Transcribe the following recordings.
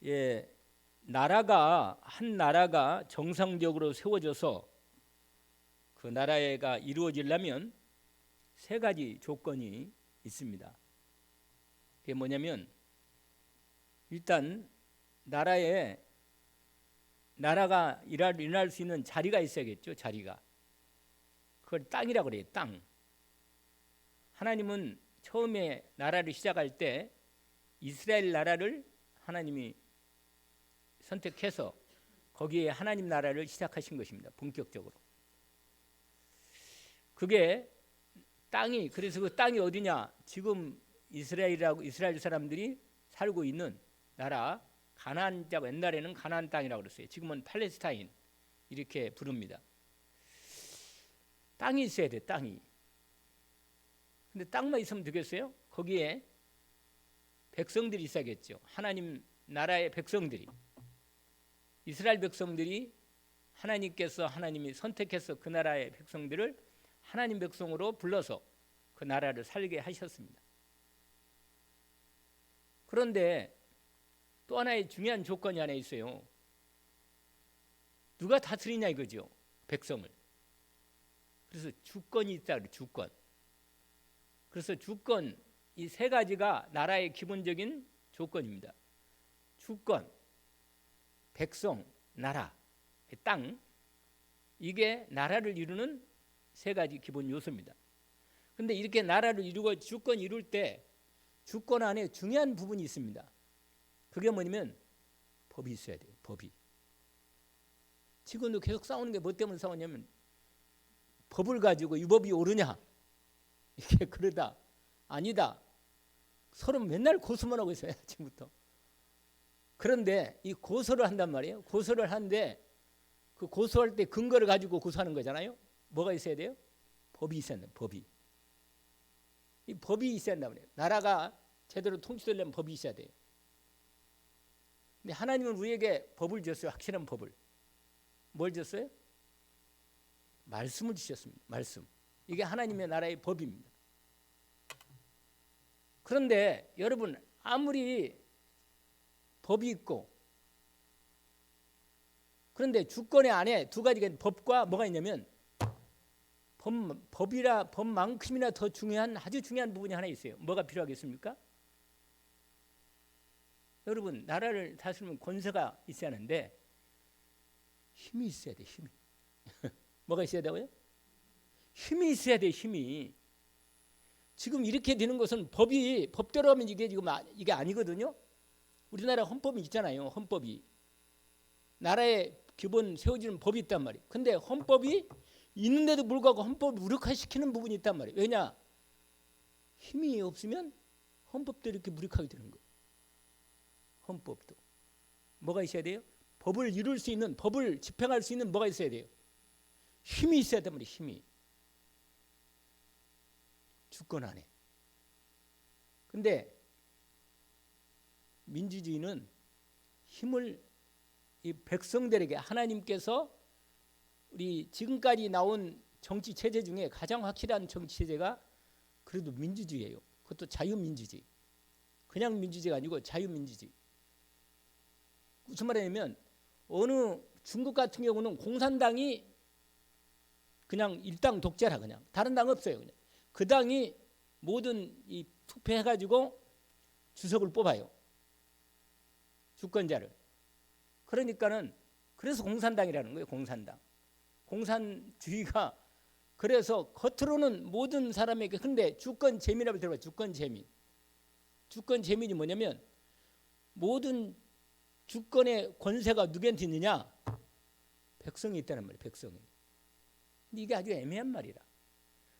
예, 한 나라가 정상적으로 세워져서 그 나라가 이루어지려면 세 가지 조건이 있습니다. 그게 뭐냐면 일단 나라가 일어날 수 있는 자리가 있어야겠죠. 자리가. 그걸 땅이라고 그래요. 땅. 하나님은 처음에 나라를 시작할 때 이스라엘 나라를 하나님이 선택해서 거기에 하나님 나라를 시작하신 것입니다. 본격적으로. 그게 땅이, 그래서 그 땅이 어디냐? 지금 이스라엘 사람들이 살고 있는 나라, 가나안, 옛날에는 가나안 땅이라고 그랬어요. 지금은 팔레스타인 이렇게 부릅니다. 땅이 있어야 돼, 땅이. 근데 땅만 있으면 되겠어요? 거기에 백성들이 있어야겠죠. 하나님 나라의 백성들이, 이스라엘 백성들이 하나님이 선택해서 그 나라의 백성들을 하나님 백성으로 불러서 그 나라를 살게 하셨습니다. 그런데 또 하나의 중요한 조건이 하나 있어요. 누가 다스리냐 이거죠. 백성을. 그래서 주권이 있다. 주권. 그래서 주권, 이 세 가지가 나라의 기본적인 조건입니다. 주권, 백성, 나라, 땅. 이게 나라를 이루는 세 가지 기본 요소입니다. 그런데 이렇게 나라를 이루고 주권 이룰 때 주권 안에 중요한 부분이 있습니다. 그게 뭐냐면 법이 있어야 돼요. 법이. 지금도 계속 싸우는 게 뭐 때문에 싸우냐면 법을 가지고 이 법이 옳으냐 이게 그러다 아니다 서로 맨날 고소만 하고 있어요. 아침부터. 그런데 이 고소를 한단 말이에요. 고소를 하는데 그 고소할 때 근거를 가지고 고소하는 거잖아요. 뭐가 있어야 돼요? 법이 있어야 돼요. 법이. 이 법이 있어야 한단 말이에요. 나라가 제대로 통치되려면 법이 있어야 돼요. 근데 하나님은 우리에게 법을 줬어요. 확실한 법을. 뭘 줬어요? 말씀을 주셨습니다. 말씀. 이게 하나님의 나라의 법입니다. 그런데 여러분 아무리 법이 있고 그런데 주권의 안에 두 가지가 법과 뭐가 있냐면 법만큼이나 더 중요한 아주 중요한 부분이 하나 있어요. 뭐가 필요하겠습니까? 여러분 나라를 다스리면 권세가 있어야 하는데 힘이 있어야 돼. 힘이. 뭐가 있어야 되고요? 힘이 있어야 돼. 힘이. 지금 이렇게 되는 것은 법대로 하면 이게 지금 이게 아니거든요. 우리나라 헌법이 있잖아요. 헌법이. 나라의 기본 세워지는 법이 있단 말이에요. 근데 헌법이 있는데도 불구하고 헌법을 무력화시키는 부분이 있단 말이에요. 왜냐? 힘이 없으면 헌법도 이렇게 무력하게 되는 거예요. 헌법도. 뭐가 있어야 돼요? 법을 이룰 수 있는, 법을 집행할 수 있는 뭐가 있어야 돼요? 힘이 있어야 된단 말이에요. 힘이. 주권 안에. 근데 민주주의는 힘을 이 백성들에게 하나님께서 우리 지금까지 나온 정치 체제 중에 가장 확실한 정치 체제가 그래도 민주주의예요. 그것도 자유민주주의. 그냥 민주주의가 아니고 자유민주주의. 무슨 말이냐면 어느 중국 같은 경우는 공산당이 그냥 일당 독재라 그냥 다른 당 없어요. 그냥 그 당이 모든 이 투표해가지고 주석을 뽑아요. 주권자를. 그러니까는 그래서 공산당이라는 거예요. 공산당. 공산주의가 그래서 겉으로는 모든 사람에게 근데 주권 재민이라고 들어봐요. 주권 재민. 주권 재민이 뭐냐면 모든 주권의 권세가 누구한테 있느냐? 백성이 있다는 말이에요. 백성이. 근데 이게 아주 애매한 말이라.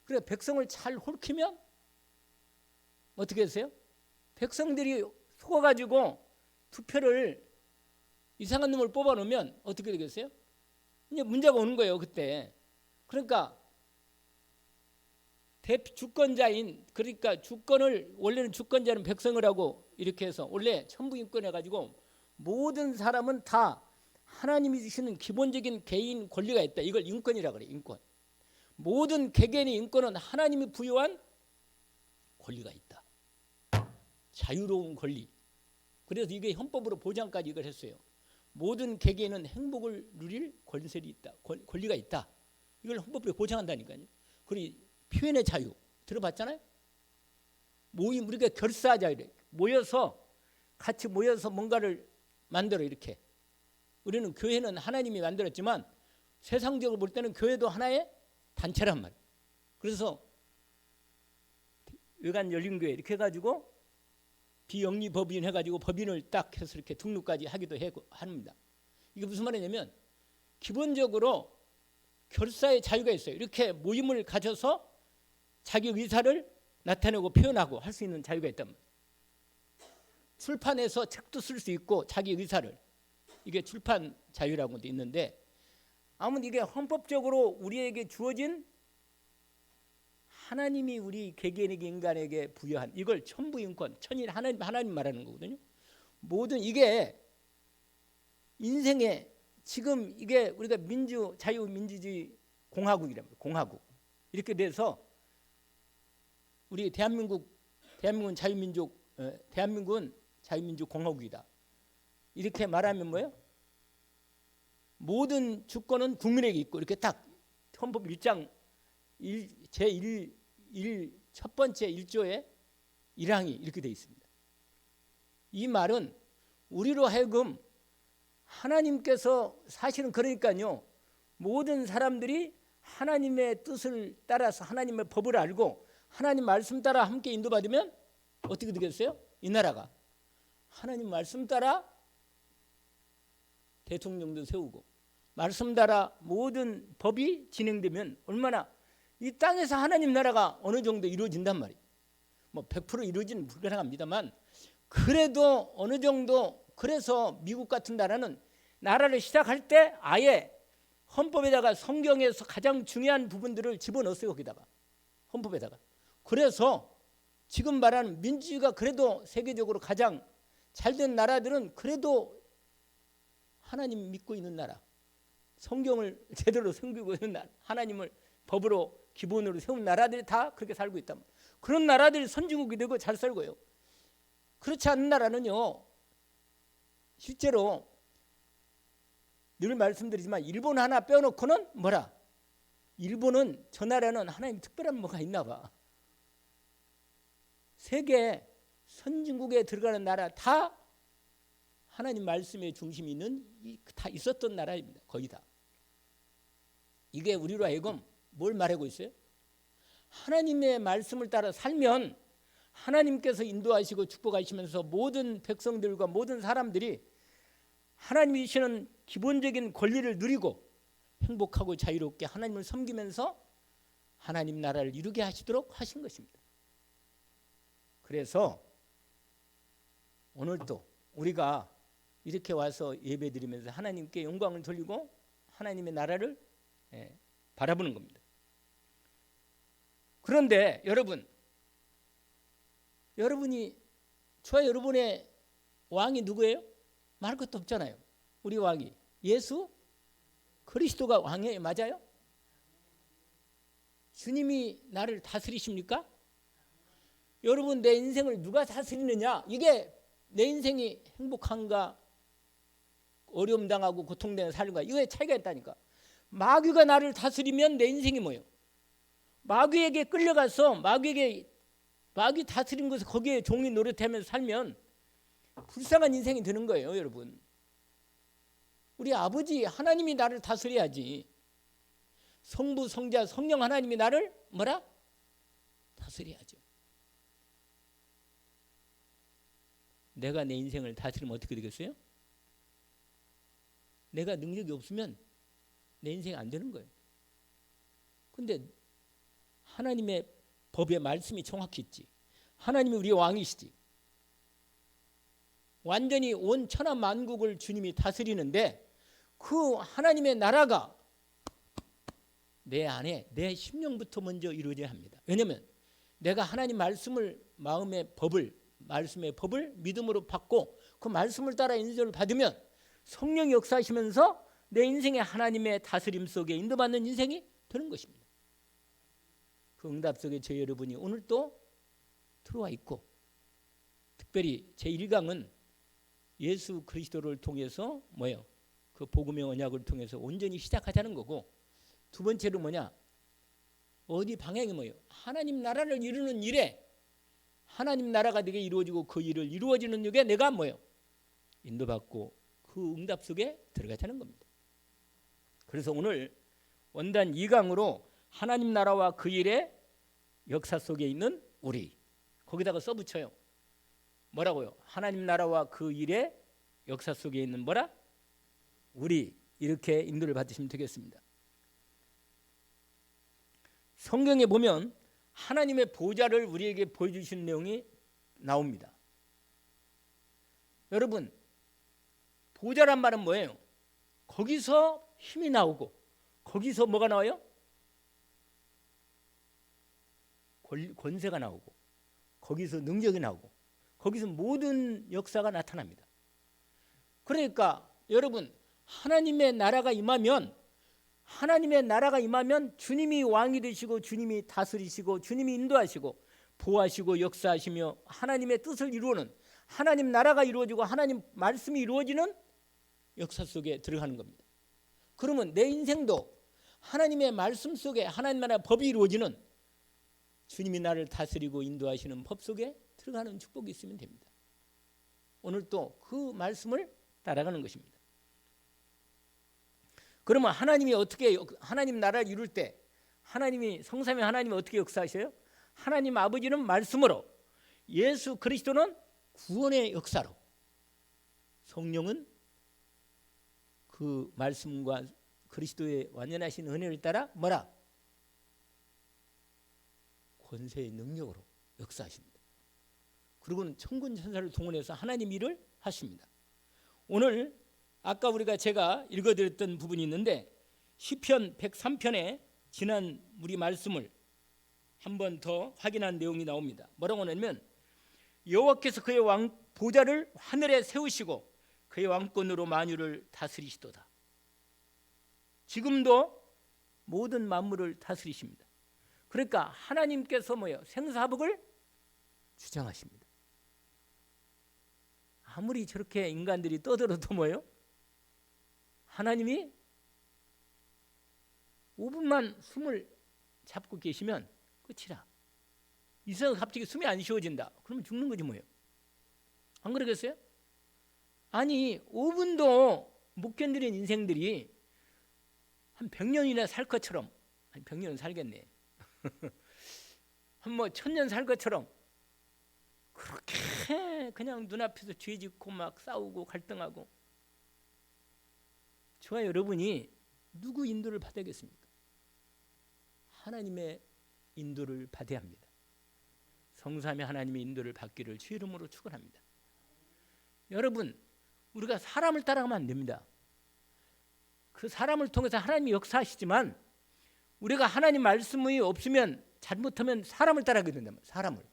그래 백성을 잘 홀키면 어떻게 했어요? 백성들이 속아가지고 투표를 이상한 놈을 뽑아놓으면 어떻게 되겠어요? 이제 문제가 오는 거예요. 그때. 그러니까 주권자인 그러니까 주권을 원래는 주권자는 백성을 하고 이렇게 해서 원래 천부인권 해가지고 모든 사람은 다 하나님이 주시는 기본적인 개인 권리가 있다. 이걸 인권이라고 그래요. 인권. 모든 개개인의 인권은 하나님이 부여한 권리가 있다. 자유로운 권리. 그래서 이게 헌법으로 보장까지 이걸 했어요. 모든 개개인은 행복을 누릴 권리가 있다. 이걸 헌법으로 보장한다니까요. 그리고 표현의 자유 들어봤잖아요. 우리가 결사하자 이래. 같이 모여서 뭔가를 만들어 이렇게. 우리는 교회는 하나님이 만들었지만 세상적으로 볼 때는 교회도 하나의 단체란 말이에요. 그래서 외관 열린교회 이렇게 해가지고 비영리 법인 해가지고 법인을 딱 해서 이렇게 등록까지 하기도 합니다. 이게 무슨 말이냐면 기본적으로 결사의 자유가 있어요. 이렇게 모임을 가져서 자기 의사를 나타내고 표현하고 할 수 있는 자유가 있단 말이에요. 출판해서 책도 쓸 수 있고 자기 의사를, 이게 출판 자유라고도 있는데, 아무튼 이게 헌법적으로 우리에게 주어진 하나님이 우리 개개인에게 인간에게 부여한 이걸 천부인권, 천일 하나님 말하는 거거든요. 모든 이게 인생에 지금 이게 우리가 자유민주주의 공화국이랍니다. 공화국 이렇게 돼서 우리 대한민국은 자유민주 공화국이다. 이렇게 말하면 뭐예요? 모든 주권은 국민에게 있고 이렇게 딱 헌법 1장 제1 첫 번째 1조에 1항이 이렇게 되어 있습니다. 이 말은 우리로 하여금 하나님께서 사실은 그러니까요. 모든 사람들이 하나님의 뜻을 따라서 하나님의 법을 알고 하나님 말씀 따라 함께 인도받으면 어떻게 되겠어요? 이 나라가 하나님 말씀 따라 대통령도 세우고 말씀 따라 모든 법이 진행되면 얼마나 이 땅에서 하나님 나라가 어느 정도 이루어진단 말이에요. 뭐 100% 이루어지는 불가능합니다만 그래도 어느 정도. 그래서 미국 같은 나라를 시작할 때 아예 헌법에다가 성경에서 가장 중요한 부분들을 집어넣었어요. 거기다가 헌법에다가. 그래서 지금 말하는 민주주의가 그래도 세계적으로 가장 잘된 나라들은 그래도 하나님 믿고 있는 나라, 성경을 제대로 섬기고 있는 나라, 하나님을 법으로 기본으로 세운 나라들이 다 그렇게 살고 있다. 그런 나라들이 선진국이 되고 잘 살고요. 그렇지 않은 나라는요, 실제로 늘 말씀드리지만 일본 하나 빼놓고는 뭐라? 일본은 저 나라는 하나님 특별한 뭐가 있나 봐. 세계 선진국에 들어가는 나라 다 하나님 말씀의 중심이 있는 다 있었던 나라입니다. 거의 다. 이게 우리로 하여금 뭘 말하고 있어요? 하나님의 말씀을 따라 살면 하나님께서 인도하시고 축복하시면서 모든 백성들과 모든 사람들이 하나님이 주시는 기본적인 권리를 누리고 행복하고 자유롭게 하나님을 섬기면서 하나님 나라를 이루게 하시도록 하신 것입니다. 그래서 오늘도 우리가 이렇게 와서 예배드리면서 하나님께 영광을 돌리고 하나님의 나라를 바라보는 겁니다. 그런데 여러분이 저와 여러분의 왕이 누구예요? 말할 것도 없잖아요. 우리 왕이 예수 그리스도가 왕이에요. 맞아요? 주님이 나를 다스리십니까? 여러분, 내 인생을 누가 다스리느냐? 이게 내 인생이 행복한가 어려움 당하고 고통당하고 사는가, 이거에 차이가 있다니까. 마귀가 나를 다스리면 내 인생이 뭐예요? 마귀에게 끌려가서 마귀 다스린 것을 거기에 종이 노릇하면서 살면 불쌍한 인생이 되는 거예요. 여러분, 우리 아버지 하나님이 나를 다스려야지. 성부 성자 성령 하나님이 나를 뭐라? 다스려야죠. 내가 내 인생을 다스리면 어떻게 되겠어요? 내가 능력이 없으면 내 인생이 안 되는 거예요. 근데 하나님의 법의 말씀이 정확히 있지. 하나님이 우리 왕이시지. 완전히 온 천하 만국을 주님이 다스리는데 그 하나님의 나라가 내 안에 내 심령부터 먼저 이루어져야 합니다. 왜냐하면 내가 하나님 말씀을 말씀의 법을 믿음으로 받고 그 말씀을 따라 인도를 받으면 성령이 역사하시면서 내 인생의 하나님의 다스림 속에 인도받는 인생이 되는 것입니다. 그 응답 속에 저희 여러분이 오늘 또 들어와 있고, 특별히 제1강은 예수 그리스도를 통해서 뭐예요? 그 복음의 언약을 통해서 온전히 시작하자는 거고, 두 번째로 뭐냐? 어디 방향이 뭐예요? 하나님 나라를 이루는 일에, 하나님 나라가 되게 이루어지고 그 일을 이루어지는 일에 내가 뭐예요? 인도받고 그 응답 속에 들어가자는 겁니다. 그래서 오늘 원단 2강으로 하나님 나라와 그 일의 역사 속에 있는 우리, 거기다가 써붙여요. 뭐라고요? 하나님 나라와 그 일의 역사 속에 있는 뭐라? 우리, 이렇게 인도를 받으시면 되겠습니다. 성경에 보면 하나님의 보좌를 우리에게 보여주시는 내용이 나옵니다. 여러분, 보좌란 말은 뭐예요? 거기서 힘이 나오고, 거기서 뭐가 나와요? 권세가 나오고, 거기서 능력이 나오고, 거기서 모든 역사가 나타납니다. 그러니까 여러분, 하나님의 나라가 임하면 주님이 왕이 되시고, 주님이 다스리시고, 주님이 인도하시고 보호하시고 역사하시며 하나님의 뜻을 이루는, 하나님 나라가 이루어지고 하나님 말씀이 이루어지는 역사 속에 들어가는 겁니다. 그러면 내 인생도 하나님의 말씀 속에, 하나님 나라의 법이 이루어지는, 주님이 나를 다스리고 인도하시는 법 속에 들어가는 축복이 있으면 됩니다. 오늘 또 그 말씀을 따라가는 것입니다. 그러면 하나님이 어떻게, 하나님 나라를 이룰 때 하나님이, 성삼위 하나님이 어떻게 역사하셔요? 하나님 아버지는 말씀으로, 예수 그리스도는 구원의 역사로, 성령은 그 말씀과 그리스도의 완전하신 은혜를 따라 뭐라? 권세의 능력으로 역사하십니다. 그리고는 천군 천사를 동원해서 하나님 일을 하십니다. 오늘 아까 제가 읽어드렸던 부분이 있는데, 시편 103편에 지난 우리 말씀을 한 번 더 확인한 내용이 나옵니다. 뭐라고 하냐면, 여호와께서 그의 보좌를 하늘에 세우시고 그의 왕권으로 만유를 다스리시도다. 지금도 모든 만물을 다스리십니다. 그러니까 하나님께서 뭐예요? 생사복을 주장하십니다. 아무리 저렇게 인간들이 떠들어도 뭐예요? 하나님이 5분만 숨을 잡고 계시면 끝이라. 이상 갑자기 숨이 안 쉬어진다. 그러면 죽는 거지 뭐예요? 안 그러겠어요? 아니 5분도 못 견디는 인생들이 한 100년이나 살 것처럼, 아니 100년은 살겠네. 한 1000년 살 것처럼 그렇게 그냥 눈앞에서 죄 짓고 막 싸우고 갈등하고, 저와 여러분이 누구 인도를 받아야겠습니까? 하나님의 인도를 받아야 합니다. 성삼위 하나님의 인도를 받기를 주 이름으로 축원합니다. 여러분, 우리가 사람을 따라가면 안 됩니다. 그 사람을 통해서 하나님이 역사하시지만, 우리가 하나님 말씀이 없으면, 잘못하면 사람을 따라가게 된다면, 사람을.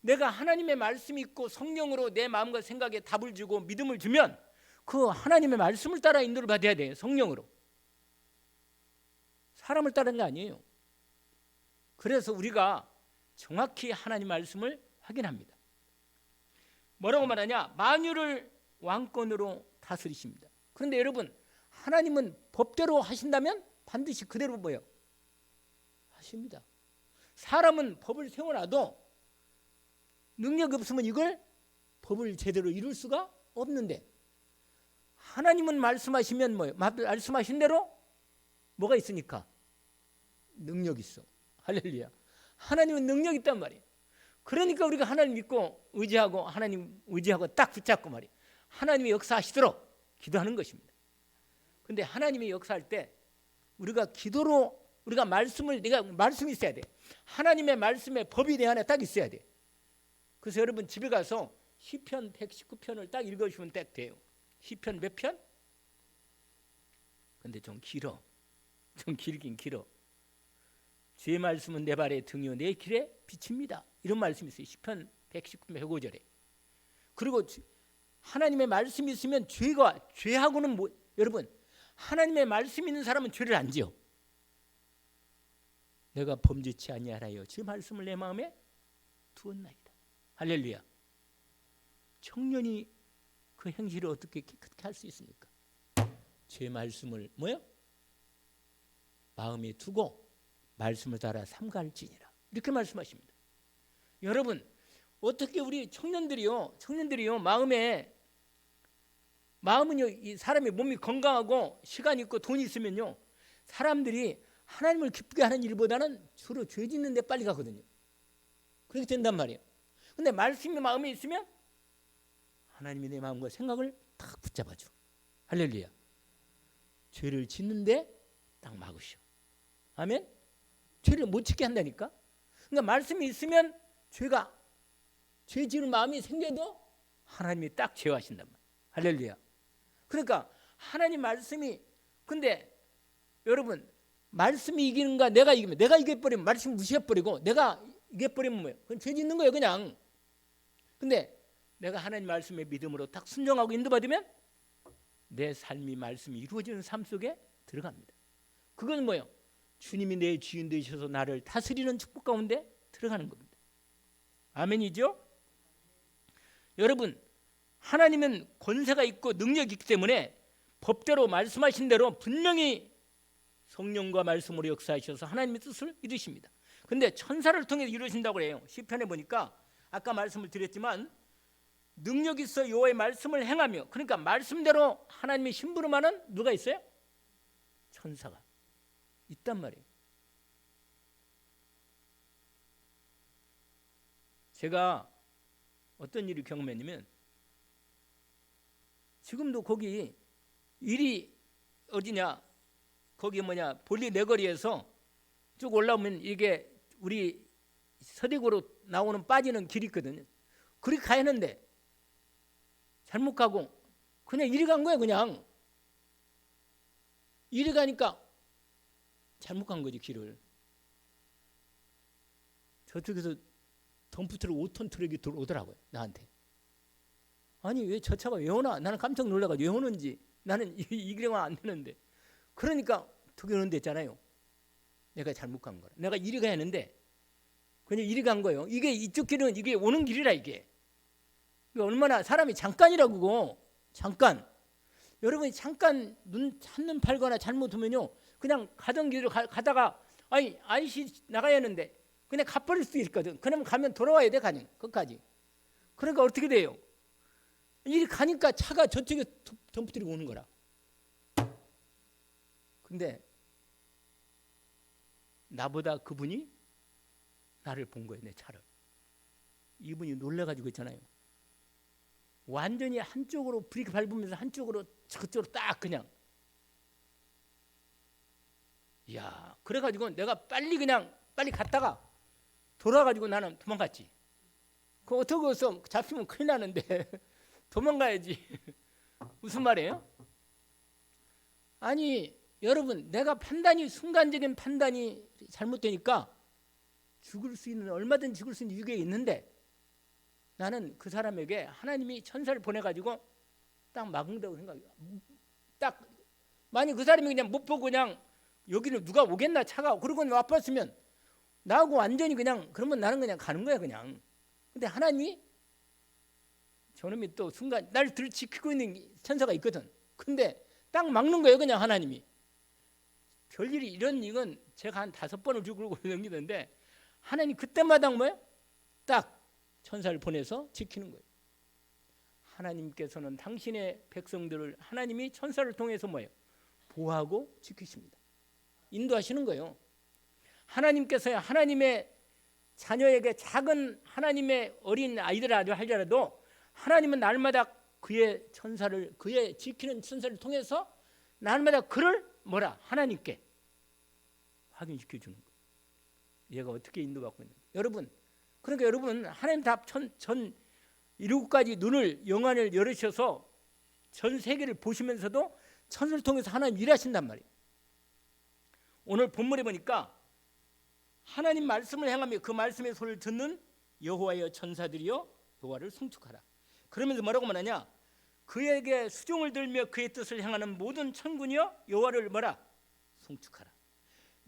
내가 하나님의 말씀이 있고 성령으로 내 마음과 생각에 답을 주고 믿음을 주면 그 하나님의 말씀을 따라 인도를 받아야 돼요. 성령으로. 사람을 따르는 게 아니에요. 그래서 우리가 정확히 하나님 말씀을 확인합니다. 뭐라고 말하냐? 만유를 왕권으로 다스리십니다. 그런데 여러분, 하나님은 법대로 하신다면 반드시 그대로 뭐예요? 하십니다. 사람은 법을 세워놔도 능력이 없으면 이걸 법을 제대로 이룰 수가 없는데, 하나님은 말씀하시면 뭐예요? 말씀하신 대로 뭐가 있으니까? 능력이 있어. 할렐루야. 하나님은 능력이 있단 말이에요. 그러니까 우리가 하나님 믿고 의지하고, 하나님 의지하고 딱 붙잡고 말이에요, 하나님이 역사하시도록 기도하는 것입니다. 근데 하나님이 역사할 때 우리가 기도로, 우리가 내가 말씀이 있어야 돼. 하나님의 말씀에 법이 내 안에 딱 있어야 돼. 그래서 여러분 집에 가서 시편 119편을 딱 읽으시면 딱 돼요. 시편 몇 편? 근데 좀 길어. 좀 길긴 길어. 주의 말씀은 내 발의 등이요 내 길에 빛입니다. 이런 말씀이 있어요. 시편 119편 105절에. 그리고 하나님의 말씀이 있으면 죄하고는 여러분, 하나님의 말씀이 있는 사람은 죄를 안 지어. 내가 범죄치 아니하라여 주 말씀을 내 마음에 두었나이다. 할렐루야. 청년이 그 행실을 어떻게 깨끗게 할 수 있습니까? 제 말씀을 뭐요? 마음에 두고 말씀을 따라 삼갈지니라. 이렇게 말씀하십니다. 여러분, 어떻게 우리 청년들이요 마음은요, 이 사람의 몸이 건강하고 시간 있고 돈이 있으면요, 사람들이 하나님을 기쁘게 하는 일보다는 주로 죄 짓는 데 빨리 가거든요. 그렇게 된단 말이에요. 근데 말씀이 마음에 있으면 하나님이 내 마음과 생각을 딱 붙잡아줘. 할렐루야. 죄를 짓는데 딱 막으셔. 아멘. 죄를 못 짓게 한다니까. 그러니까 말씀이 있으면 죄 지는 마음이 생겨도 하나님이 딱 제어하신단 말이에요. 할렐루야. 그러니까 하나님 말씀이, 근데 여러분, 말씀이 이기는가 내가 이기면, 내가 이겨버리면 말씀 무시해버리고 내가 이겨버리면 뭐예요? 그건 죄 짓는 거예요 그냥. 근데 내가 하나님 말씀의 믿음으로 딱 순종하고 인도받으면 내 삶이 말씀이 이루어지는 삶 속에 들어갑니다. 그건 뭐예요? 주님이 내 주인 되셔서 나를 다스리는 축복 가운데 들어가는 겁니다. 아멘이죠? 여러분, 하나님은 권세가 있고 능력이 있기 때문에 법대로 말씀하신 대로 분명히 성령과 말씀으로 역사하셔서 하나님의 뜻을 이루십니다. 근데 천사를 통해 이루신다고 해요. 시편에 보니까 아까 말씀을 드렸지만 능력이 있어 여호와의 말씀을 행하며, 그러니까 말씀대로 하나님의 심부름하는 누가 있어요? 천사가 있단 말이에요. 제가 어떤 일을 경험했냐면, 지금도 거기 일이 어디냐, 거기 볼리 내거리에서 쭉 올라오면 이게 우리 서대구로 나오는 빠지는 길이 있거든요. 그렇게 가야 하는데 잘못 가고 그냥 이리 간 거예요. 그냥 이리 가니까 잘못 간 거지 길을. 저쪽에서 덤프트럭 5톤 트럭이 들어오더라고요 나한테. 아니 왜 저 차가 왜 오나? 나는 깜짝 놀라가지고 왜 오는지, 나는 이 길에만 안 되는데. 그러니까 저기 오는 데 있잖아요. 내가 잘못 간 거라. 내가 이리 가야 하는데 그냥 이리 간 거예요. 이게 이쪽 길은 이게 오는 길이라 이게. 얼마나 사람이 잠깐이라고 그거. 잠깐. 여러분이 잠깐 한눈 팔거나 잘못하면요, 그냥 가던 길을 가다가 아이씨 나가야 하는데 그냥 가버릴 수도 있거든. 그러면 가면 돌아와야 돼, 가는 끝까지. 그러니까 어떻게 돼요? 이리 가니까 차가 저쪽에 덤프들이고 오는 거라. 근데 나보다 그분이 나를 본 거예요, 내 차를. 이분이 놀래가지고 있잖아요. 완전히 한쪽으로 브레이크 밟으면서 한쪽으로 저쪽으로 딱 그냥. 이야, 그래가지고 내가 빨리 갔다가 돌아가지고 나는 도망갔지. 그 어떻게 해서 잡히면 큰일 나는데 도망가야지. 무슨 말이에요? 아니 여러분, 내가 순간적인 판단이 잘못되니까 얼마든지 죽을 수 있는 유혹이 있는데, 나는 그 사람에게 하나님이 천사를 보내가지고 딱 막는다고 생각해요. 딱 만약 그 사람이 그냥 못 보고 그냥 여기는 누가 오겠나 차가, 그러고 와봤으면 나하고 완전히 그냥, 그러면 나는 그냥 가는 거야 그냥. 근데 하나님이, 저놈이 또 순간 날 지키고 있는 천사가 있거든. 근데 딱 막는 거예요 그냥 하나님이. 별일이 이런 일은 제가 한 5번을 죽고 넘기는데 하나님 그때마다 뭐예요? 딱 천사를 보내서 지키는 거예요. 하나님께서는 당신의 백성들을 하나님이 천사를 통해서 뭐예요? 보호하고 지키십니다. 인도하시는 거예요. 하나님께서 하나님의 자녀에게 작은 하나님의 어린 아이들이라 할지라도 하나님은 날마다 그의 천사를, 그의 지키는 천사를 통해서 날마다 그를 하나님께 확인시켜 주는 거예요. 얘가 어떻게 인도받고 있는가. 여러분, 그러니까 여러분 하나님 다 전 일곱가지 눈을, 영안을 열으셔서 전 세계를 보시면서도 천사를 통해서 하나님 일하신단 말이에요. 오늘 본문에 보니까 하나님 말씀을 행하며 그 말씀의 소리를 듣는 여호와여 천사들이여 여호와를 송축하라. 그러면서 뭐라고 말하냐? 그에게 수종을 들며 그의 뜻을 행하는 모든 천군이여 여호와를 송축하라.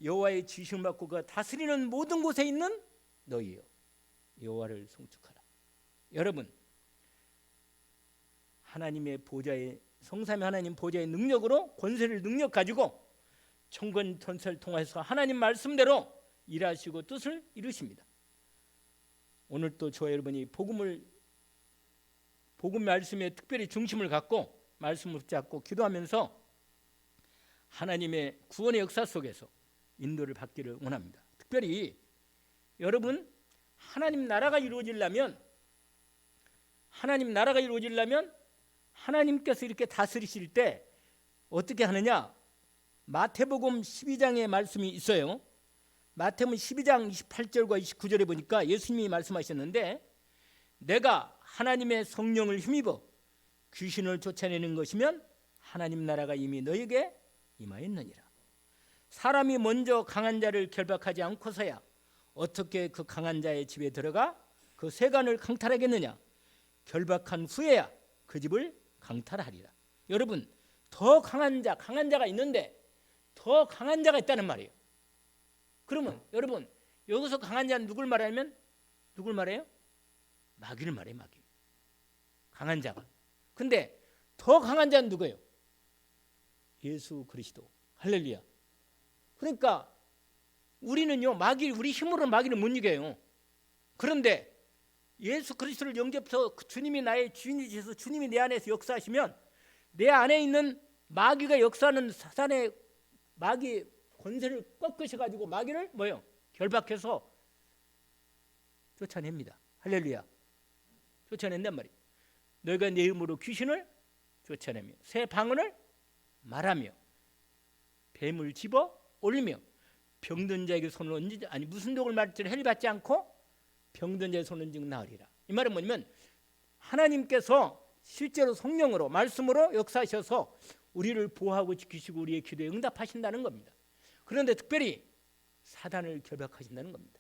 여호와의 지시를 받고 그 다스리는 모든 곳에 있는 너희여 여호와를 송축하라. 여러분, 하나님의 보좌의 성삼위 하나님 보좌의 능력으로 권세를 능력 가지고 천권 전세를 통해서 하나님 말씀대로 일하시고 뜻을 이루십니다. 오늘 또 저와 여러분이 복음 말씀에 특별히 중심을 갖고 말씀을 붙잡고 기도하면서 하나님의 구원의 역사 속에서 인도를 받기를 원합니다. 특별히 여러분, 하나님 나라가 이루어지려면 하나님께서 이렇게 다스리실 때 어떻게 하느냐? 마태복음 12장의 말씀이 있어요. 마태복음 12장 28절과 29절에 보니까 예수님이 말씀하셨는데, 내가 하나님의 성령을 힘입어 귀신을 쫓아내는 것이면 하나님 나라가 이미 너에게 임하였느니라. 사람이 먼저 강한 자를 결박하지 않고서야 어떻게 그 강한 자의 집에 들어가 그 세간을 강탈하겠느냐? 결박한 후에야 그 집을 강탈하리라. 여러분, 더 강한 자가 있는데 더 강한 자가 있다는 말이에요. 그러면 여러분, 여기서 강한 자는 누굴 말하면 누굴 말해요? 마귀를 말해요. 마귀. 강한 자가. 근데 더 강한 자는 누구예요? 예수 그리스도. 할렐루야. 그러니까 우리는요, 우리 힘으로는 마귀를 못 이겨요. 그런데 예수 그리스도를 영접해서 주님이 나의 주인이 되셔서 주님이 내 안에서 역사하시면 내 안에 있는 마귀가 역사하는 사단의 마귀 권세를 꺾으셔가지고 마귀를 결박해서 쫓아냅니다. 할렐루야. 쫓아낸단 말이에요. 너희가 내 이름으로 귀신을 쫓아내며 새 방언을 말하며 뱀을 집어 올리며 병든 자에게 손을 얹지 무슨 독을 맞을지 해를 받지 않고 병든 자의 손은 즉 나으리라. 이 말은 뭐냐면 하나님께서 실제로 성령으로 말씀으로 역사하셔서 우리를 보호하고 지키시고 우리의 기도에 응답하신다는 겁니다. 그런데 특별히 사단을 결박하신다는 겁니다.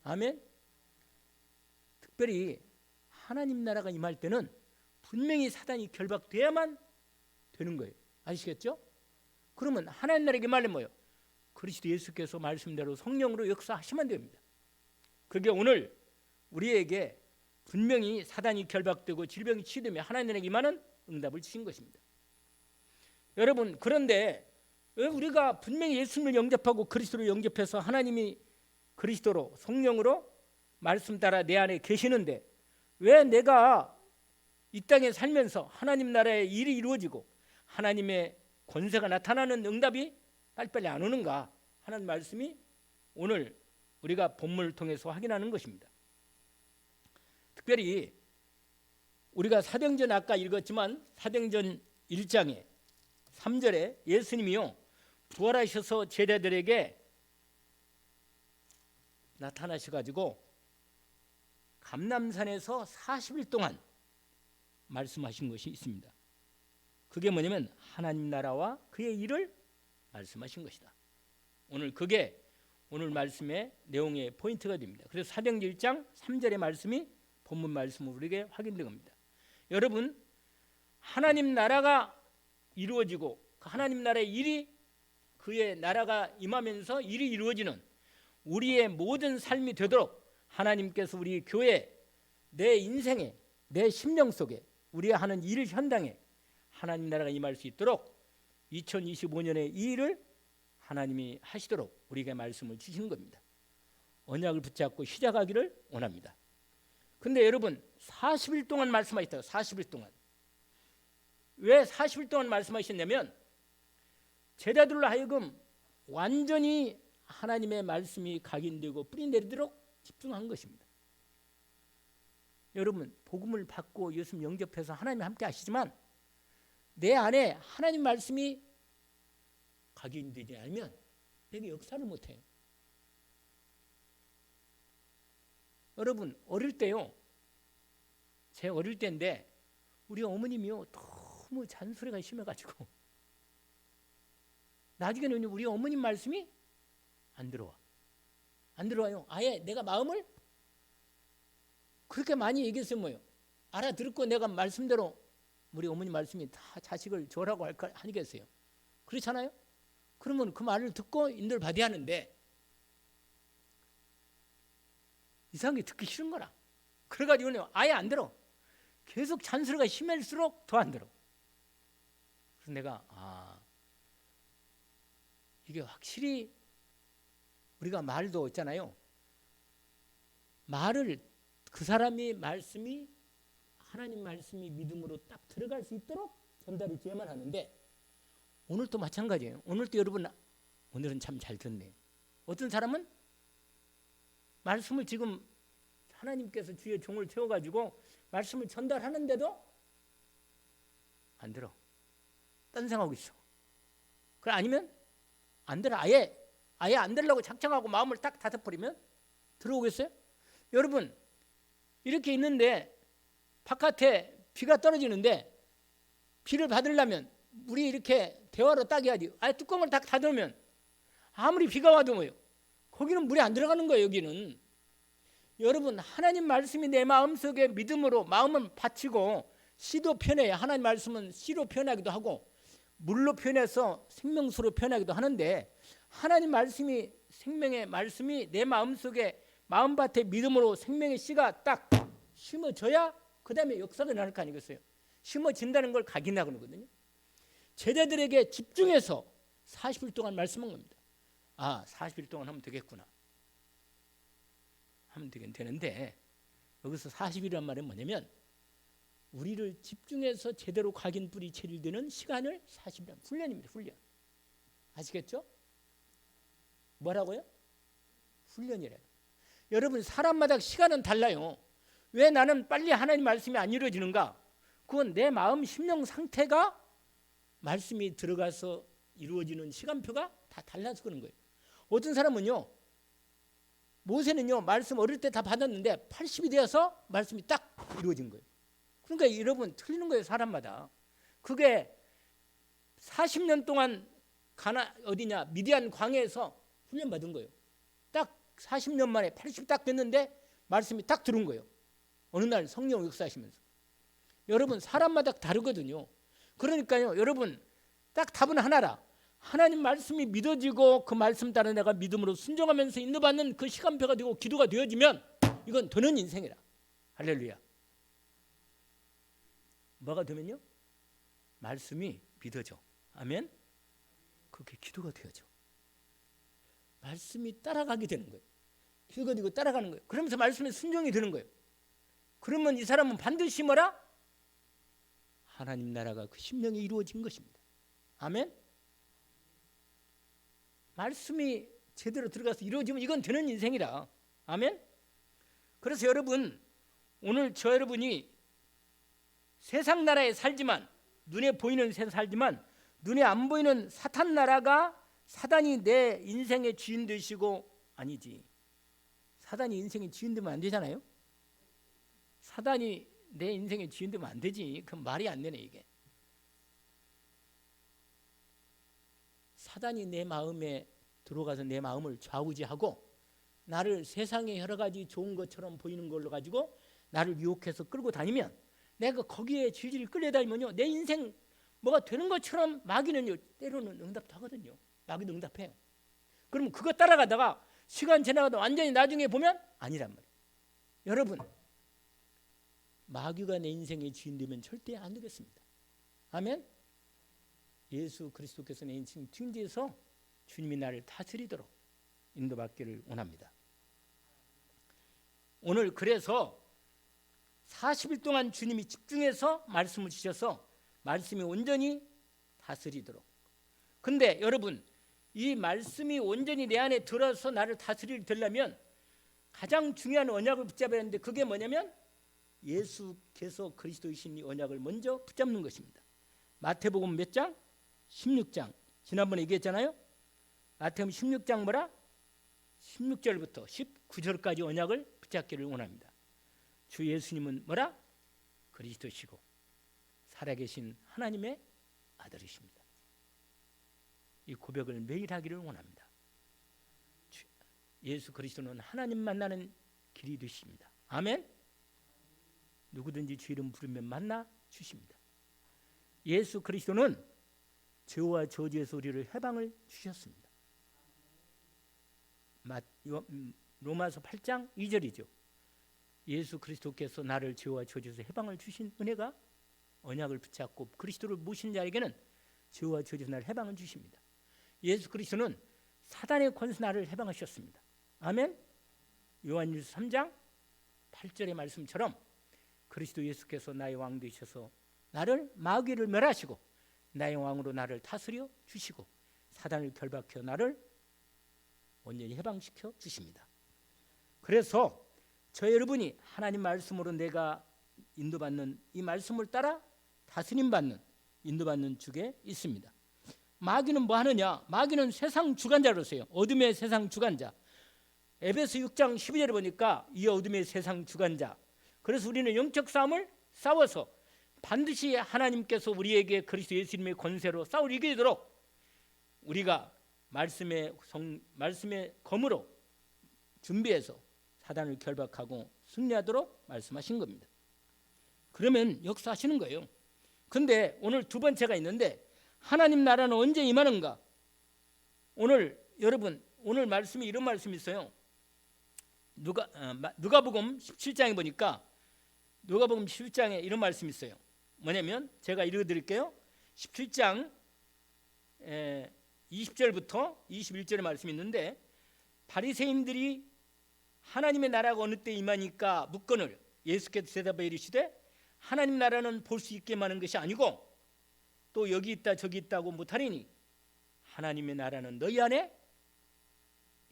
아멘. 특별히 하나님 나라가 임할 때는 분명히 사단이 결박돼야만 되는 거예요. 아시겠죠? 그러면 하나님 나라가 임하려면 뭐예요? 그리스도 예수께서 말씀대로 성령으로 역사하시면 됩니다. 그게 오늘 우리에게 분명히 사단이 결박되고 질병이 치유되며 하나님 나라가 임하는 응답을 주신 것입니다. 여러분, 그런데 왜 우리가 분명히 예수님을 영접하고 그리스도를 영접해서 하나님이 그리스도로 성령으로 말씀 따라 내 안에 계시는데 왜 내가 이 땅에 살면서 하나님 나라의 일이 이루어지고 하나님의 권세가 나타나는 응답이 빨리빨리 안 오는가 하는 말씀이 오늘 우리가 본문을 통해서 확인하는 것입니다. 특별히 우리가 사도행전 아까 읽었지만 사도행전 1장에 3절에 예수님이요 부활하셔서 제자들에게 나타나셔가지고 감람산에서 40일 동안 말씀하신 것이 있습니다. 그게 뭐냐면 하나님 나라와 그의 일을 말씀하신 것이다. 그게 오늘 말씀의 내용의 포인트가 됩니다. 그래서 사도행전 1장 3절의 말씀이 본문 말씀으로 우리에게 확인된 겁니다. 여러분, 하나님 나라가 이루어지고 그 하나님 나라의 일이 그의 나라가 임하면서 일이 이루어지는 우리의 모든 삶이 되도록 하나님께서 우리 교회, 내 인생에, 내 심령 속에 우리가 하는 일 현장에 하나님 나라가 임할 수 있도록 2025년에 이 일을 하나님이 하시도록 우리에게 말씀을 주시는 겁니다. 언약을 붙잡고 시작하기를 원합니다. 근데 여러분 40일 동안 말씀하셨다고. 40일 동안. 왜 40일 동안 말씀하셨냐면 제자들로 하여금 완전히 하나님의 말씀이 각인되고 뿌리 내리도록 집중한 것입니다. 여러분 복음을 받고 예수님 영접해서 하나님 함께 하시지만 내 안에 하나님 말씀이 각인되지 않으면 내게 역사를 못해요. 여러분 어릴 때요, 제 어릴 때인데 우리 어머님이요 너무 잔소리가 심해가지고 나중에는 우리 어머님 말씀이 안 들어와요. 아예 내가 마음을 그렇게 많이 얘기했어요. 뭐요? 알아들었고 내가 말씀대로 우리 어머니 말씀이 다 자식을 줘라고 하겠어요. 그렇잖아요? 그러면 그 말을 듣고 인도를 받아야 하는데 이상하게 듣기 싫은 거라. 그래가지고는 아예 안 들어. 계속 잔소리가 심할수록 더 안 들어. 그래서 내가 이게 확실히 우리가 말도 있잖아요. 말을 그 사람이 말씀이 하나님 말씀이 믿음으로 딱 들어갈 수 있도록 전달이 돼야만 하는데 오늘도 마찬가지예요. 오늘도 여러분 오늘은 참 잘 듣네. 어떤 사람은 말씀을 지금 하나님께서 주의 종을 채워가지고 말씀을 전달하는데도 안 들어. 딴 생각하고 있어. 그래 아니면 안 들어. 아예 안 들으려고 작정하고 마음을 딱 닫아버리면 들어오겠어요? 여러분 이렇게 있는데 바깥에 비가 떨어지는데 비를 받으려면 물이 이렇게 대화로 딱 해야지. 아예 뚜껑을 딱 닫으면 아무리 비가 와도 뭐예요? 거기는 물이 안 들어가는 거예요. 여기는. 여러분 하나님 말씀이 내 마음속에 믿음으로 마음은 받치고 씨도 표현해야 하나님 말씀은 씨로 표현하기도 하고 물로 표현해서 생명수로 표현하기도 하는데 하나님 말씀이 생명의 말씀이 내 마음속에 마음밭에 믿음으로 생명의 씨가 딱 심어져야 그 다음에 역사가 나올 거 아니겠어요? 심어진다는 걸 각인하고 거거든요. 제자들에게 집중해서 40일 동안 말씀한 겁니다. 40일 동안 하면 되겠구나. 하면 되는데 여기서 40일이란 말은 뭐냐면 우리를 집중해서 제대로 각인 뿌리 체를 드는 시간을 40일 훈련입니다. 훈련. 아시겠죠? 뭐라고요? 훈련이래요. 여러분 사람마다 시간은 달라요. 왜 나는 빨리 하나님 말씀이 안 이루어지는가? 그건 내 마음 심령 상태가 말씀이 들어가서 이루어지는 시간표가 다 달라서 그런 거예요. 어떤 사람은요. 모세는요. 말씀 어릴 때 다 받았는데 80이 되어서 말씀이 딱 이루어진 거예요. 그러니까 여러분 틀리는 거예요. 사람마다. 그게 40년 동안 미디안 광야에서 훈련받은 거예요. 딱 40년 만에 80 딱 됐는데 말씀이 딱 들어온 거예요. 어느 날 성령 역사하시면서. 여러분 사람마다 다르거든요. 그러니까요. 여러분 딱 답은 하나라. 하나님 말씀이 믿어지고 그 말씀 따라 내가 믿음으로 순종하면서 인도받는 그 시간표가 되고 기도가 되어지면 이건 되는 인생이라. 할렐루야. 뭐가 되면요? 말씀이 믿어져. 아멘. 그게 기도가 되어져. 말씀이 따라가게 되는 거예요. 기도가 되고 따라가는 거예요. 그러면서 말씀에 순종이 되는 거예요. 그러면 이 사람은 반드시 뭐라? 하나님 나라가 그 심령이 이루어진 것입니다. 아멘. 말씀이 제대로 들어가서 이루어지면 이건 되는 인생이라. 아멘. 그래서 여러분 오늘 저 여러분이 세상 나라에 살지만 눈에 보이는 세상 살지만 눈에 안 보이는 사탄 나라가 사단이 내 인생의 주인 되시고 아니지. 사단이 인생의 주인 되면 안 되잖아요. 사단이 내 인생의 주인 되면 안 되지. 그럼 말이 안 되네 이게. 사단이 내 마음에 들어가서 내 마음을 좌우지하고 나를 세상의 여러 가지 좋은 것처럼 보이는 걸로 가지고 나를 유혹해서 끌고 다니면 내가 거기에 질질 끌려다니면요 내 인생 뭐가 되는 것처럼 마귀는요 때로는 응답도 하거든요. 마귀도 응답해요. 그러면 그거 따라가다가 시간 지나가다 완전히 나중에 보면 아니란 말이에요. 여러분 마귀가 내 인생의 주인 되면 절대 안 되겠습니다. 아멘. 예수 그리스도께서 내 인생 주인 되어서 주님이 나를 다스리도록 인도받기를 원합니다. 오늘 그래서 40일 동안 주님이 집중해서 말씀을 주셔서 말씀이 온전히 다스리도록. 근데 여러분 이 말씀이 온전히 내 안에 들어서 나를 다스리려면 가장 중요한 언약을 붙잡아야 하는데 그게 뭐냐면 예수께서 그리스도이신 이 언약을 먼저 붙잡는 것입니다. 마태복음 몇 장? 16장. 지난번에 얘기했잖아요. 마태복음 16장 뭐라? 16절부터 19절까지 언약을 붙잡기를 원합니다. 주 예수님은 뭐라? 그리스도시고 살아계신 하나님의 아들이십니다. 이 고백을 매일 하기를 원합니다. 예수 그리스도는 하나님 만나는 길이 되십니다. 아멘. 누구든지 주 이름 부르면 만나 주십니다. 예수 그리스도는 죄와 저주에서 우리를 해방을 주셨습니다. 로마서 8장 2절이죠. 예수 그리스도께서 나를 죄와 저주에서 해방을 주신 은혜가 언약을 붙잡고 그리스도를 모신 자에게는 죄와 저주에서 나를 해방을 주십니다. 예수 그리스도는 사단의 권세 나를 해방하셨습니다. 아멘. 요한일서 3장 8절의 말씀처럼 그리스도 예수께서 나의 왕 되셔서 나를 마귀를 멸하시고 나의 왕으로 나를 다스려 주시고 사단을 결박해 나를 온전히 해방시켜 주십니다. 그래서 저 여러분이 하나님 말씀으로 내가 인도받는 이 말씀을 따라 다스림받는 인도받는 주에 있습니다. 마귀는 뭐 하느냐? 마귀는 세상 주관자로서요. 어둠의 세상 주관자. 에베소 6장 12절에 보니까 이 어둠의 세상 주관자. 그래서 우리는 영적 싸움을 싸워서 반드시 하나님께서 우리에게 그리스도 예수님의 권세로 싸울 이기도록 우리가 말씀의 검으로 준비해서 사단을 결박하고 승리하도록 말씀하신 겁니다. 그러면 역사하시는 거예요. 근데 오늘 두 번째가 있는데 하나님 나라는 언제 임하는가? 오늘 여러분 오늘 말씀이 이런 말씀이 있어요. 누가복음 17장에 보니까 누가복음 17장에 이런 말씀이 있어요. 뭐냐면 제가 읽어드릴게요. 17장 20절부터 21절의 말씀이 있는데 바리새인들이 하나님의 나라가 어느 때 임하니까 묻거늘 예수께서 대답하여 이르시되 하나님 나라는 볼 수 있게 하는 것이 아니고 또 여기 있다 저기 있다고 못하리니 하나님의 나라는 너희 안에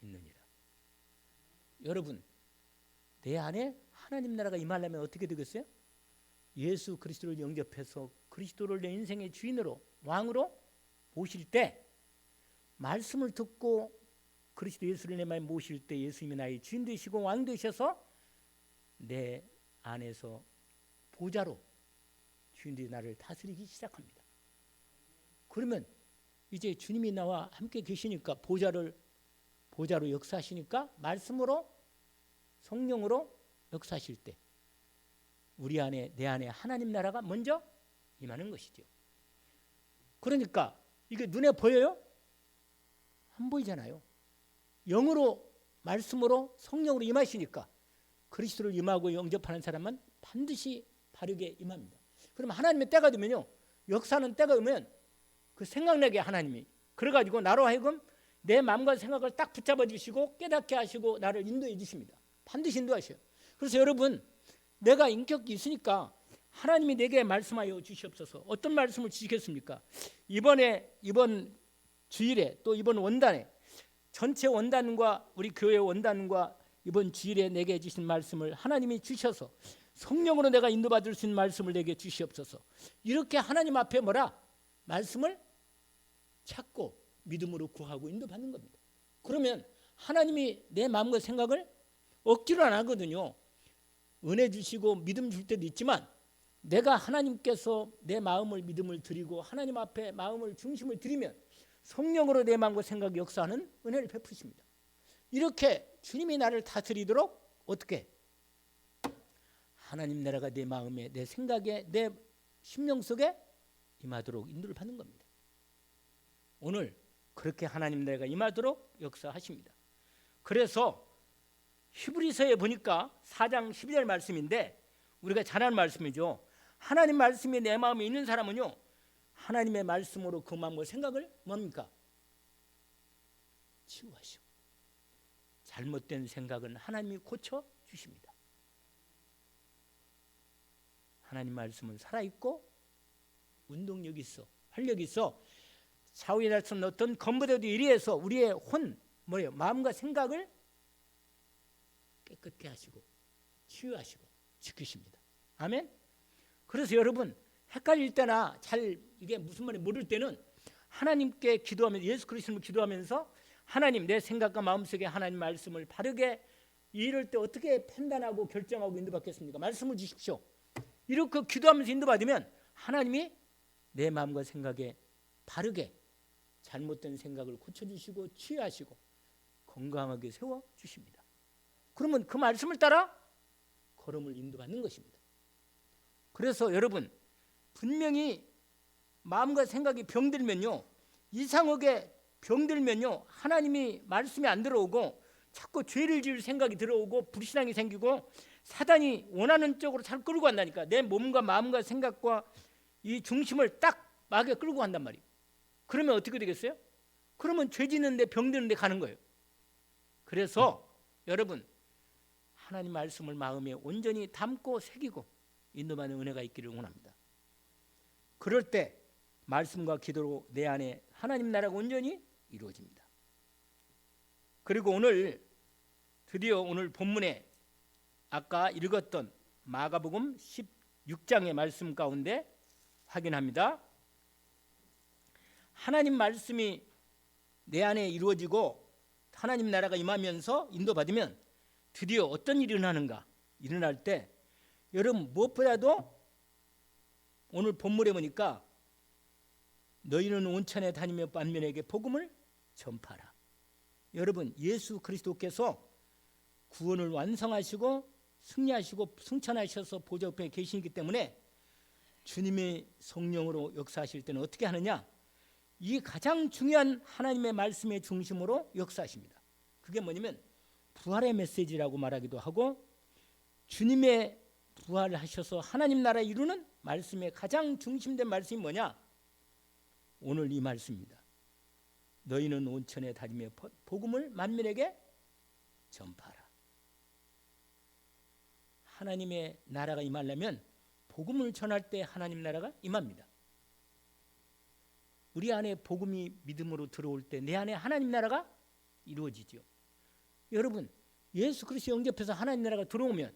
있느니라. 여러분 내 안에 하나님 나라가 임하려면 어떻게 되겠어요? 예수 그리스도를 영접해서 그리스도를 내 인생의 주인으로 왕으로 모실 때 말씀을 듣고 그리스도 예수를 내 마음에 모실 때 예수님이 나의 주인 되시고 왕 되셔서 내 안에서 보좌로 주인들이 나를 다스리기 시작합니다. 그러면 이제 주님이 나와 함께 계시니까 보좌로 역사하시니까 말씀으로 성령으로 역사하실 때 우리 안에 내 안에 하나님 나라가 먼저 임하는 것이죠. 그러니까 이게 눈에 보여요? 안 보이잖아요. 영으로 말씀으로 성령으로 임하시니까 그리스도를 임하고 영접하는 사람은 반드시 바르게 임합니다. 그럼 하나님의 때가 되면요. 역사는 때가 오면 그 생각나게 하나님이 그래가지고 나로 하여금 내 마음과 생각을 딱 붙잡아 주시고 깨닫게 하시고 나를 인도해 주십니다. 반드시 인도하셔요. 그래서 여러분 내가 인격이 있으니까 하나님이 내게 말씀하여 주시옵소서. 어떤 말씀을 주시겠습니까? 이번 주일에 또 이번 원단에 전체 원단과 우리 교회 원단과 이번 주일에 내게 주신 말씀을 하나님이 주셔서 성령으로 내가 인도받을 수 있는 말씀을 내게 주시옵소서. 이렇게 하나님 앞에 뭐라? 말씀을 찾고 믿음으로 구하고 인도받는 겁니다. 그러면 하나님이 내 마음과 생각을 억지로 안 하거든요. 은혜 주시고 믿음 줄 때도 있지만 내가 하나님께서 내 마음을 믿음을 드리고 하나님 앞에 마음을 중심을 드리면 성령으로 내 마음과 생각이 역사하는 은혜를 베푸십니다. 이렇게 주님이 나를 다스리도록 어떻게? 하나님 나라가 내 마음에 내 생각에 내 심령 속에 임하도록 인도를 받는 겁니다. 오늘 그렇게 하나님 나라가 임하도록 역사하십니다. 그래서 히브리서에 보니까 4장 12절 말씀인데 우리가 잘 아는 말씀이죠. 하나님 말씀이 내 마음에 있는 사람은요. 하나님의 말씀으로 그 마음과 생각을 뭡니까? 치유하시고 잘못된 생각은 하나님이 고쳐주십니다. 하나님 말씀은 살아있고 운동력이 있어 활력이 있어 좌우에 날 수 없는 어떤 검부대도 이리해서 우리의 마음과 생각을 깨끗게 하시고 치유하시고 지키십니다. 아멘. 그래서 여러분 헷갈릴 때나 잘 이게 무슨 말인지 모를 때는 하나님께 기도하면서 예수 그리스도를 기도하면서 하나님 내 생각과 마음속에 하나님 말씀을 바르게 이럴 때 어떻게 판단하고 결정하고 인도받겠습니까? 말씀을 주십시오. 이렇게 기도하면서 인도받으면 하나님이 내 마음과 생각에 바르게 잘못된 생각을 고쳐주시고 치유하시고 건강하게 세워주십니다. 그러면 그 말씀을 따라 걸음을 인도받는 것입니다. 그래서 여러분 분명히 마음과 생각이 병들면요 이상하게 병들면요 하나님이 말씀이 안 들어오고 자꾸 죄를 지을 생각이 들어오고 불신앙이 생기고 사단이 원하는 쪽으로 잘 끌고 간다니까. 내 몸과 마음과 생각과 이 중심을 딱 막에 끌고 간단 말이에요. 그러면 어떻게 되겠어요? 그러면 죄 짓는데 병드는데 가는 거예요. 그래서 여러분 하나님 말씀을 마음에 온전히 담고 새기고 인도받는 은혜가 있기를 원합니다. 그럴 때 말씀과 기도로 내 안에 하나님 나라가 온전히 이루어집니다. 그리고 오늘 드디어 오늘 본문에 아까 읽었던 마가복음 16장의 말씀 가운데 확인합니다. 하나님 말씀이 내 안에 이루어지고 하나님 나라가 임하면서 인도받으면 드디어 어떤 일이 일어나는가? 일어날 때 여러분 무엇보다도 오늘 본문에 보니까 너희는 온천에 다니며 만민에게 복음을 전파하라. 여러분 예수 그리스도께서 구원을 완성하시고 승리하시고 승천하셔서 보좌 옆에 계시기 때문에 주님의 성령으로 역사하실 때는 어떻게 하느냐? 이 가장 중요한 하나님의 말씀의 중심으로 역사하십니다. 그게 뭐냐면 부활의 메시지라고 말하기도 하고 주님의 부활을 하셔서 하나님 나라 이루는 말씀의 가장 중심된 말씀이 뭐냐? 오늘 이 말씀입니다. 너희는 온천에 다니며 복음을 만민에게 전파하라. 하나님의 나라가 임하려면 복음을 전할 때 하나님 나라가 임합니다. 우리 안에 복음이 믿음으로 들어올 때 내 안에 하나님 나라가 이루어지죠. 여러분 예수 그리스도 영접해서 하나님 나라가 들어오면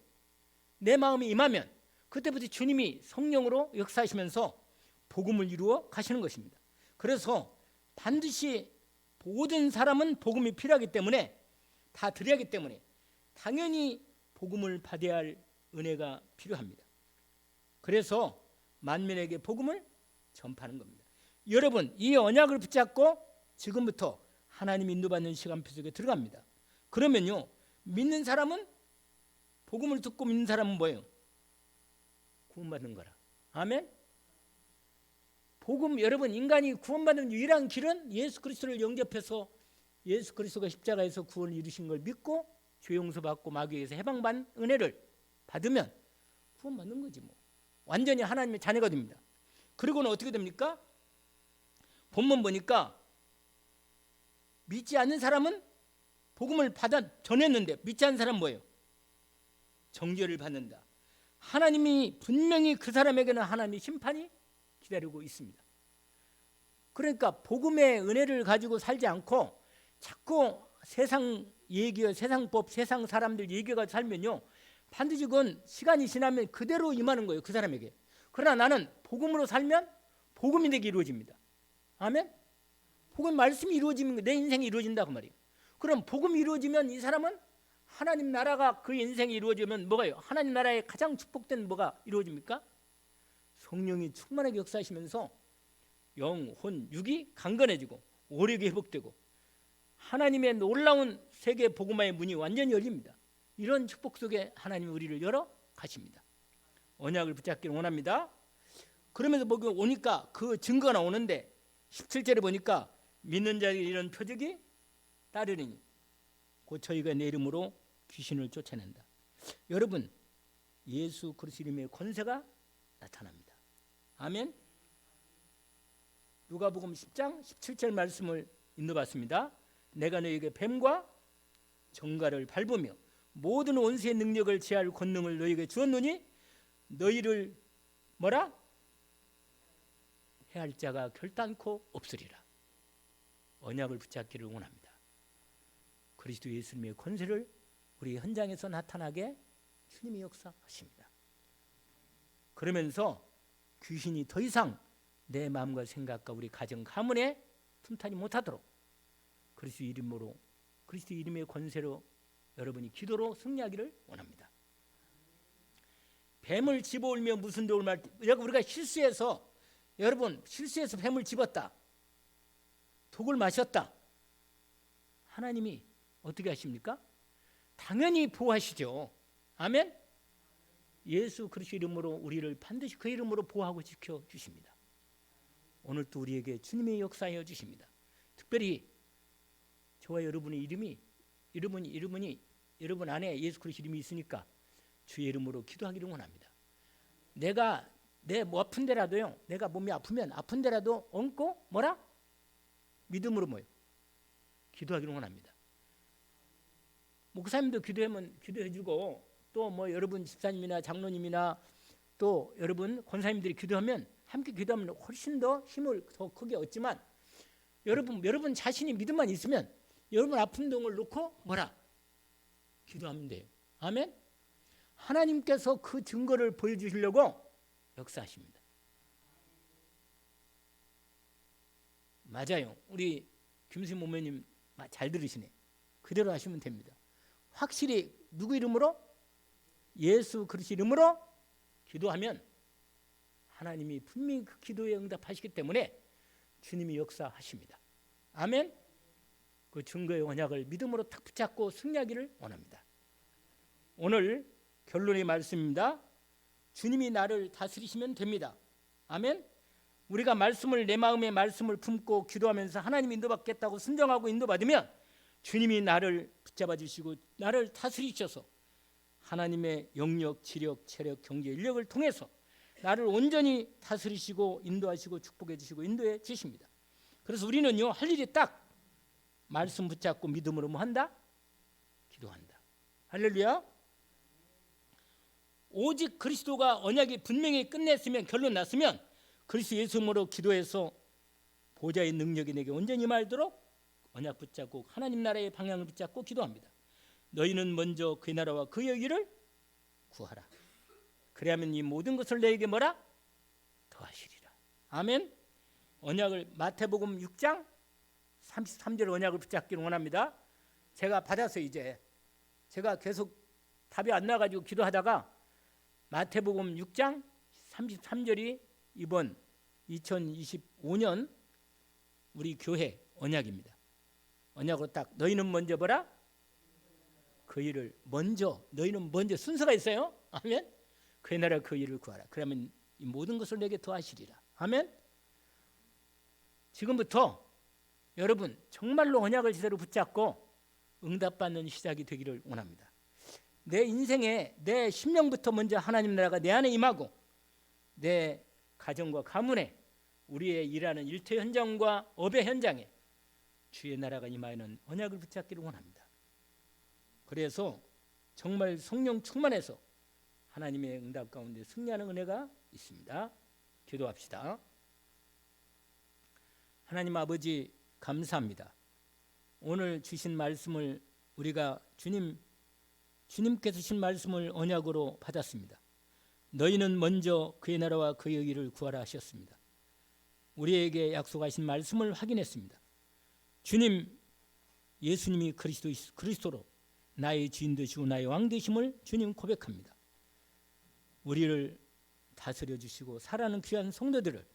내 마음이 임하면 그때부터 주님이 성령으로 역사하시면서 복음을 이루어 가시는 것입니다. 그래서 반드시 모든 사람은 복음이 필요하기 때문에 다 드려야 하기 때문에 당연히 복음을 받아야 할 은혜가 필요합니다. 그래서 만민에게 복음을 전파하는 겁니다. 여러분 이 언약을 붙잡고 지금부터 하나님 인도받는 시간표 속에 들어갑니다. 그러면요 믿는 사람은 복음을 듣고 믿는 사람은 뭐예요? 구원받는 거라. 아멘. 복음 여러분 인간이 구원받는 유일한 길은 예수 그리스도를 영접해서 예수 그리스도가 십자가에서 구원을 이루신 걸 믿고 죄 용서받고 마귀에서 해방받는 은혜를 받으면 구원받는 거지 뭐. 완전히 하나님의 자녀가 됩니다. 그리고는 어떻게 됩니까? 본문 보니까 믿지 않는 사람은 복음을 받아 전했는데 믿지 않는 사람은 뭐예요? 정죄를 받는다. 하나님이 분명히 그 사람에게는 하나님의 심판이 기다리고 있습니다. 그러니까 복음의 은혜를 가지고 살지 않고 자꾸 세상 얘기와 세상법, 세상 사람들 얘기가 살면요 반드시 그건 시간이 지나면 그대로 임하는 거예요. 그 사람에게. 그러나 나는 복음으로 살면 복음이 내게 이루어집니다. 아멘? 복음 말씀이 이루어지면 내 인생이 이루어진다 그 말이에요. 그럼 복음이 이루어지면 이 사람은 하나님 나라가 그 인생이 이루어지면 뭐가요? 하나님 나라의 가장 축복된 뭐가 이루어집니까? 성령이 충만하게 역사하시면서 영, 혼, 육이 강건해지고 오력이 회복되고 하나님의 놀라운 세계 복음화의 문이 완전히 열립니다. 이런 축복 속에 하나님이 우리를 열어 가십니다. 언약을 붙잡기를 원합니다. 그러면서 오니까 그 증거가 나오는데 17절에 보니까 믿는 자에게 이런 표적이 따르리니 곧 저희가 내 이름으로 귀신을 쫓아낸다. 여러분 예수 그리스도 이름의 권세가 나타납니다. 아멘. 누가복음 10장 17절 말씀을 인도받습니다. 내가 너에게 뱀과 정갈을 밟으며 모든 원수의 능력을 제할 권능을 너에게 주었노니 너희를 뭐라? 해할 자가 결단코 없으리라. 언약을 붙잡기를 원합니다. 그리스도 예수님의 권세를 우리 현장에서 나타나게 주님이 역사하십니다. 그러면서 귀신이 더 이상 내 마음과 생각과 우리 가정 가문에 틈타지 못하도록 그리스도 이름으로 그리스도 이름의 권세로 여러분이 기도로 승리하기를 원합니다. 뱀을 집어올며 무슨 독을 말 우리가 실수해서 여러분 실수해서 뱀을 집었다. 독을 마셨다. 하나님이 어떻게 하십니까? 당연히 보호하시죠. 아멘. 예수 그리스도 이름으로 우리를 반드시 그 이름으로 보호하고 지켜주십니다. 오늘 또 우리에게 주님의 역사하여 주십니다. 특별히 저와 여러분의 이름이 여러분 안에 예수 그리스도 이름이 있으니까 주의 이름으로 기도하기를 원합니다. 내가 내 뭐 아픈 데라도요, 내가 몸이 아프면 아픈 데라도 얹고 뭐라? 믿음으로 뭐요? 기도하기를 원합니다. 목사님도 기도하면 기도해주고, 또 뭐 여러분 집사님이나 장로님이나 또 여러분 권사님들이 기도하면 함께 기도하면 훨씬 더 힘을 더 크게 얻지만, 여러분 자신이 믿음만 있으면 여러분 아픈 동을 놓고 뭐라? 기도하면 돼요. 아멘. 하나님께서 그 증거를 보여주시려고 역사하십니다. 맞아요. 우리 김수희 목사님 잘 들으시네. 그대로 하시면 됩니다. 확실히 누구 이름으로? 예수 그리스도 이름으로 기도하면 하나님이 분명히 그 기도에 응답하시기 때문에 주님이 역사하십니다. 아멘. 그 증거의 언약을 믿음으로 탁 붙잡고 승리하기를 원합니다. 오늘 결론의 말씀입니다. 주님이 나를 다스리시면 됩니다. 아멘. 우리가 말씀을, 내 마음의 말씀을 품고 기도하면서 하나님 인도받겠다고 순종하고 인도받으면 주님이 나를 붙잡아 주시고 나를 다스리셔서 하나님의 영역, 지력, 체력, 경제, 인력을 통해서 나를 온전히 다스리시고 인도하시고 축복해 주시고 인도해 주십니다. 그래서 우리는요, 할 일이 딱 말씀 붙잡고 믿음으로 뭐 한다? 기도한다. 할렐루야. 오직 그리스도가 언약이 분명히 끝냈으면, 결론 났으면 그리스도 예수님으로 기도해서 보좌의 능력이 내게 온전히 임하도록 언약 붙잡고 하나님 나라의 방향을 붙잡고 기도합니다. 너희는 먼저 그의 나라와 그의 의를 구하라. 그래야면 이 모든 것을 너에게 뭐라? 더하시리라. 아멘. 언약을 마태복음 6장 33절 언약을 붙잡기를 원합니다. 제가 받아서 이제 제가 계속 답이 안 나가지고 기도하다가 마태복음 6장 33절이 이번 2025년 우리 교회 언약입니다. 언약으로 딱 너희는 먼저 뭐라? 그 일을 먼저, 너희는 먼저 순서가 있어요. 아멘. 그의 나라 그 일을 구하라. 그러면 이 모든 것을 내게 더하시리라. 아멘. 지금부터 여러분 정말로 언약을 제대로 붙잡고 응답받는 시작이 되기를 원합니다. 내 인생에 내 심령부터 먼저 하나님 나라가 내 안에 임하고 내 가정과 가문에 우리의 일하는 일터 현장과 업의 현장에 주의 나라가 임하는 언약을 붙잡기를 원합니다. 그래서 정말 성령 충만해서 하나님의 응답 가운데 승리하는 은혜가 있습니다. 기도합시다. 하나님 아버지 감사합니다. 오늘 주신 말씀을 우리가 주님께서 주신 말씀을 언약으로 받았습니다. 너희는 먼저 그의 나라와 그의 의를 구하라 하셨습니다. 우리에게 약속하신 말씀을 확인했습니다. 주님, 예수님이 그리스도로 나의 주인 되시고 나의 왕 되심을 주님 고백합니다. 우리를 다스려 주시고 살아가는 귀한 성도들을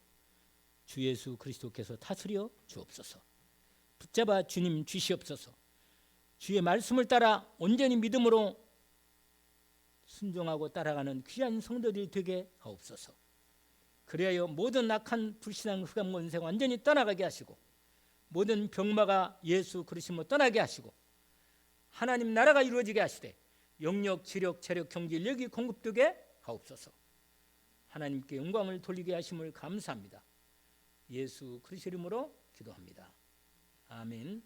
주 예수 그리스도께서 다스려 주옵소서. 붙잡아 주님 주시옵소서. 주의 말씀을 따라 온전히 믿음으로 순종하고 따라가는 귀한 성도들이 되게 하옵소서. 그리하여 모든 악한 불신앙 흑암 권세 완전히 떠나가게 하시고 모든 병마가 예수 그리스도로 떠나게 하시고 하나님 나라가 이루어지게 하시되 영력, 지력, 체력, 경제, 인력이 공급되게 하옵소서. 하나님께 영광을 돌리게 하심을 감사합니다. 예수 그리스도 이름으로 기도합니다. 아멘.